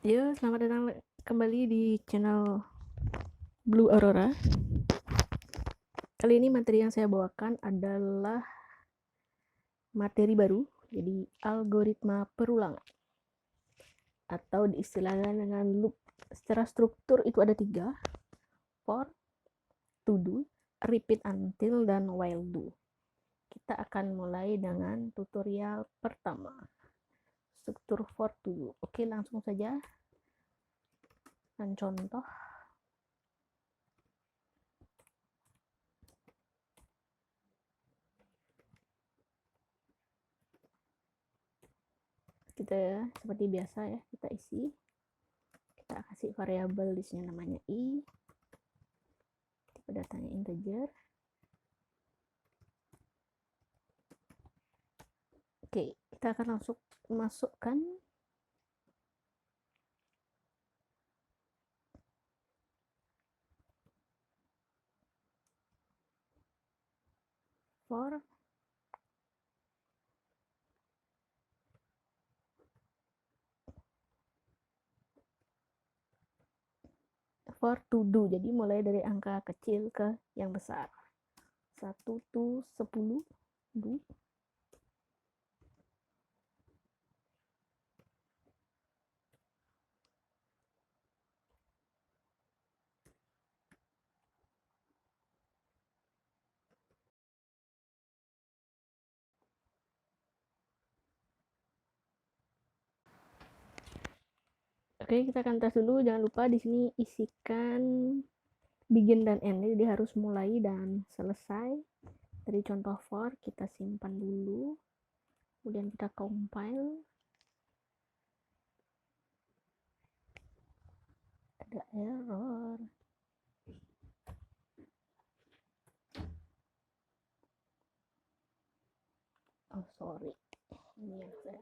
Yo, selamat datang kembali di channel Blue Aurora. Kali ini materi yang saya bawakan adalah materi baru, jadi algoritma perulangan atau diistilahkan dengan loop. Secara struktur itu ada 3: for, to do, repeat until, dan while do. Kita akan mulai dengan tutorial pertama, struktur for to do. Oke, langsung saja dengan contoh. Kita seperti biasa ya, kita isi, kita kasih variabel di sini namanya i, tipe datanya integer. Oke, kita akan langsung masukkan for to do. Jadi mulai dari angka kecil ke yang besar. 1 to 10 do. Oke, kita akan tes dulu. Jangan lupa di sini isikan begin dan end. Jadi harus mulai dan selesai. Dari contoh for kita simpan dulu. Kemudian kita compile. Ada error. Oh, sorry. Ini yang saya.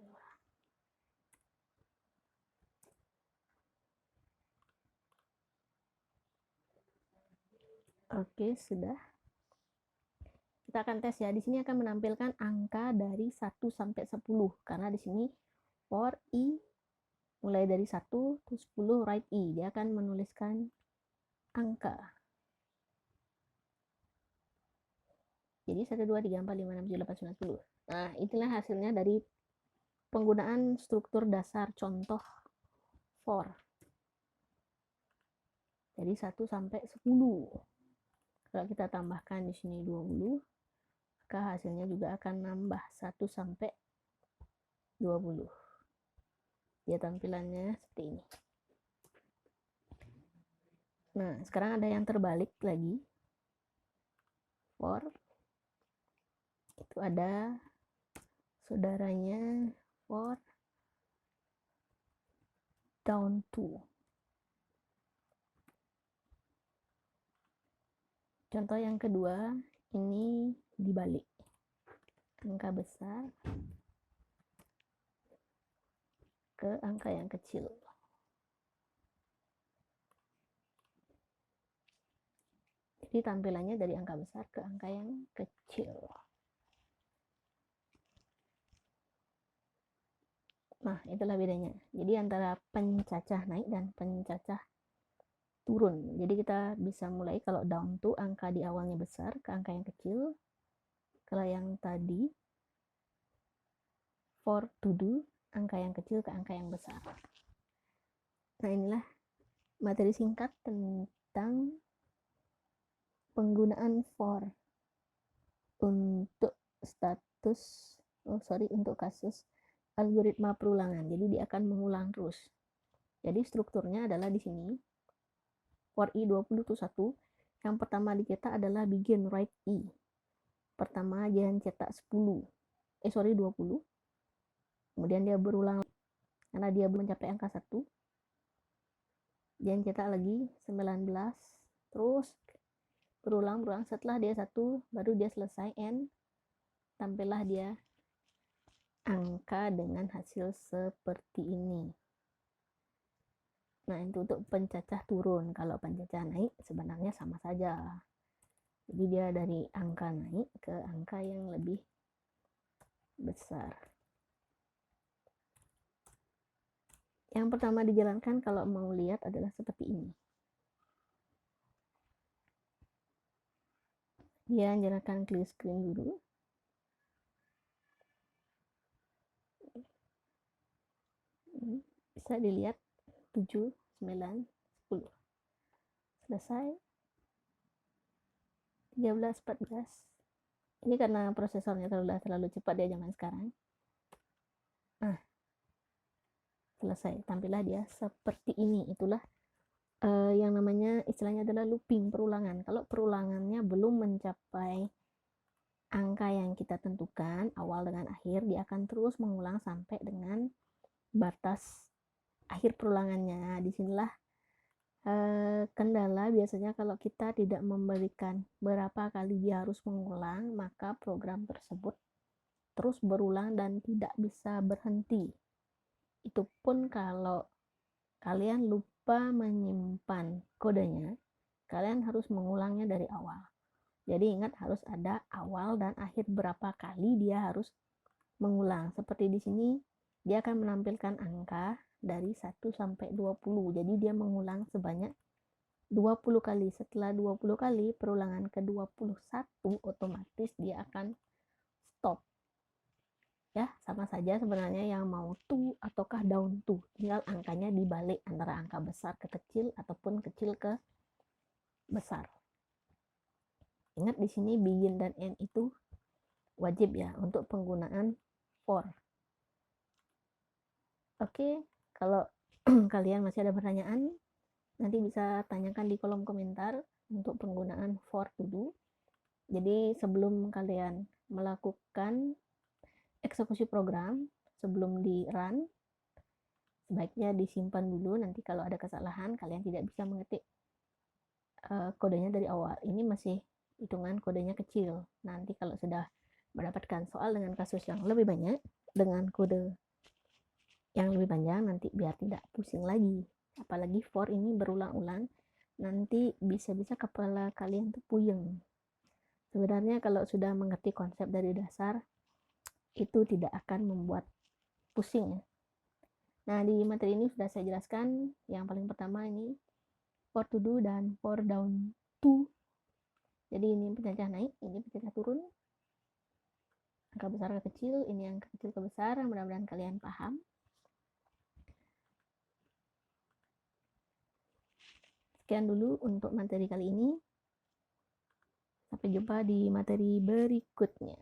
Oke, sudah. Kita akan tes ya. Di sini akan menampilkan angka dari 1 sampai 10 karena di sini for i mulai dari 1 ke 10 write i. Dia akan menuliskan angka. Jadi 1 2 3 4 5 6 7 8 9 10. Nah, itulah hasilnya dari penggunaan struktur dasar contoh for. Jadi 1 sampai 10. Kalau kita tambahkan di sini 20, maka hasilnya juga akan nambah 1 sampai 20. Dia tampilannya seperti ini. Nah, sekarang ada yang terbalik lagi. For itu ada saudaranya for down to. Contoh yang kedua, ini dibalik. Angka besar ke angka yang kecil. Jadi tampilannya dari angka besar ke angka yang kecil. Nah, itulah bedanya. Jadi antara pencacah naik dan pencacah turun. Jadi kita bisa mulai kalau down to angka di awalnya besar ke angka yang kecil. Kalau yang tadi for to do angka yang kecil ke angka yang besar. Nah, inilah materi singkat tentang penggunaan for untuk untuk kasus algoritma perulangan. Jadi dia akan mengulang terus. Jadi strukturnya adalah di sini for i 20 to 1. Yang pertama dicetak adalah begin write i. Pertama dia cetak 10. 20. Kemudian dia berulang karena dia belum mencapai angka 1. Dia cetak lagi 19. Terus berulang setelah dia 1 baru dia selesai end. Tampillah dia angka dengan hasil seperti ini. Nah, itu untuk pencacah turun. Kalau pencacah naik sebenarnya sama saja. Jadi dia dari angka naik ke angka yang lebih besar. Yang pertama dijalankan kalau mau lihat adalah seperti ini. Dia jalankan clear screen dulu. Bisa dilihat 7, 9, 10. Selesai. 13, 14. Ini karena prosesornya terlalu cepat dia zaman sekarang. Nah, selesai. Tampillah dia seperti ini. Itulah yang namanya istilahnya adalah looping, perulangan. Kalau perulangannya belum mencapai angka yang kita tentukan awal dengan akhir, dia akan terus mengulang sampai dengan batas akhir perulangannya. Disinilah kendala biasanya kalau kita tidak memberikan berapa kali dia harus mengulang, maka program tersebut terus berulang dan tidak bisa berhenti. Itu pun kalau kalian lupa menyimpan kodenya, kalian harus mengulangnya dari awal. Jadi ingat harus ada awal dan akhir berapa kali dia harus mengulang. Seperti di sini dia akan menampilkan angka dari 1 sampai 20. Jadi dia mengulang sebanyak 20 kali. Setelah 20 kali perulangan ke-21 otomatis dia akan stop. Ya, sama saja sebenarnya yang mau to ataukah down to. Tinggal angkanya dibalik antara angka besar ke kecil ataupun kecil ke besar. Ingat di sini begin dan end itu wajib ya untuk penggunaan for. Oke, kalau kalian masih ada pertanyaan, nanti bisa tanyakan di kolom komentar untuk penggunaan for to do. Jadi sebelum kalian melakukan eksekusi program, sebelum di run, sebaiknya disimpan dulu. Nanti kalau ada kesalahan, kalian tidak bisa mengetik kodenya dari awal. Ini masih hitungan kodenya kecil. Nanti kalau sudah mendapatkan soal dengan kasus yang lebih banyak, dengan kode yang lebih panjang, nanti biar tidak pusing lagi. Apalagi for ini berulang-ulang, nanti bisa-bisa kepala kalian tuh puyeng. Sebenarnya kalau sudah mengerti konsep dari dasar, itu tidak akan membuat pusing ya. Nah, di materi ini sudah saya jelaskan yang paling pertama ini for to do dan for down to. Jadi ini pencacah naik, ini pencacah turun. Angka besar ke kecil, ini angka kecil ke besar. Mudah-mudahan kalian paham. Sekian dulu untuk materi kali ini. Sampai jumpa di materi berikutnya.